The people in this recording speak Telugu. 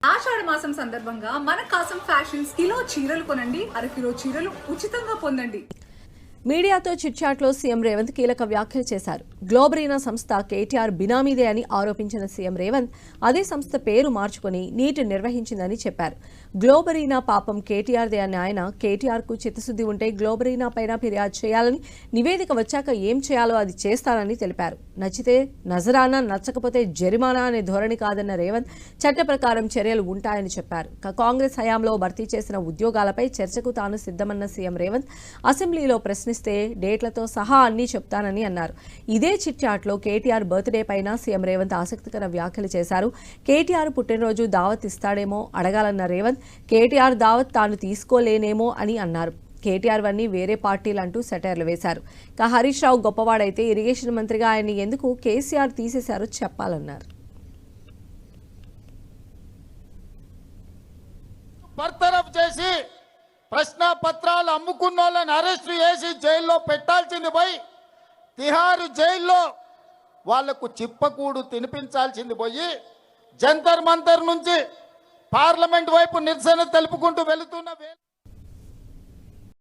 ఆషాఢ మాసం సందర్భంగా మన కాసం ఫ్యాషన్స్ కిలో చీరలు కొనండి, అరకిలో చీరలు ఉచితంగా పొందండి. మీడియాతో చిట్చాట్లో సీఎం రేవంత్ కీలక వ్యాఖ్యలు చేశారు. గ్లోబరీనా సంస్థ కేటీఆర్ బినామీదే అని ఆరోపించిన సీఎం రేవంత్ అదే సంస్థ పేరు మార్చుకుని నీట్ నిర్వహించిందని చెప్పారు. గ్లోబరీనా పాపం కేటీఆర్దే అని ఆయన, కేటీఆర్కు చిత్తశుద్ధి ఉంటే గ్లోబరీనా పైన ఫిర్యాదు చేయాలని, నివేదిక వచ్చాక ఏం చేయాలో అది చేస్తానని తెలిపారు. నచ్చితే నజరానా, నచ్చకపోతే జరిమానా అనే ధోరణి కాదన్న రేవంత్ చట్ట ప్రకారం చర్యలు ఉంటాయని చెప్పారు. కాంగ్రెస్ హయాంలో భర్తీ చేసిన ఉద్యోగాలపై చర్చకు తాను సిద్ధమన్న సీఎం రేవంత్ అసెంబ్లీలో ప్రశ్నిస్తే డేట్లతో సహా అన్నీ చెప్తానని అన్నారు. ఇదే చిట్చాట్లో కేటీఆర్ బర్త్డే పైన సీఎం రేవంత్ ఆసక్తికర వ్యాఖ్యలు చేశారు. కేటీఆర్ పుట్టినరోజు దావత్ ఇస్తాడేమో అడగాలన్న రేవంత్ కేటీఆర్ దావత్ తాను తీసుకోలేనేమో అని అన్నారు. కేటీఆర్ వన్నీ వేరే పార్టీలు అంటూ సెటైర్లు వేశారు. హరీష్ రావు గొప్పవాడైతే ఇరిగేషన్ మంత్రిగా ఆయన్ని ఎందుకు కేసీఆర్ తీసేశారో చెప్పాలన్నారు. బర్తరఫ్ చేసి ప్రశ్న పత్రాలు అమ్ముకున్న వాళ్ళని అరెస్టు చేసి జైల్లో పెట్టాల్సింది పోయి తిహారు జైల్లో వాళ్లకు చిప్పకూడు తినిపించాల్సింది పోయి జంతర్ మంతర్ నుంచి పార్లమెంట్ వైపు నిరసన తెలుపుకుంటూ వెళుతున్న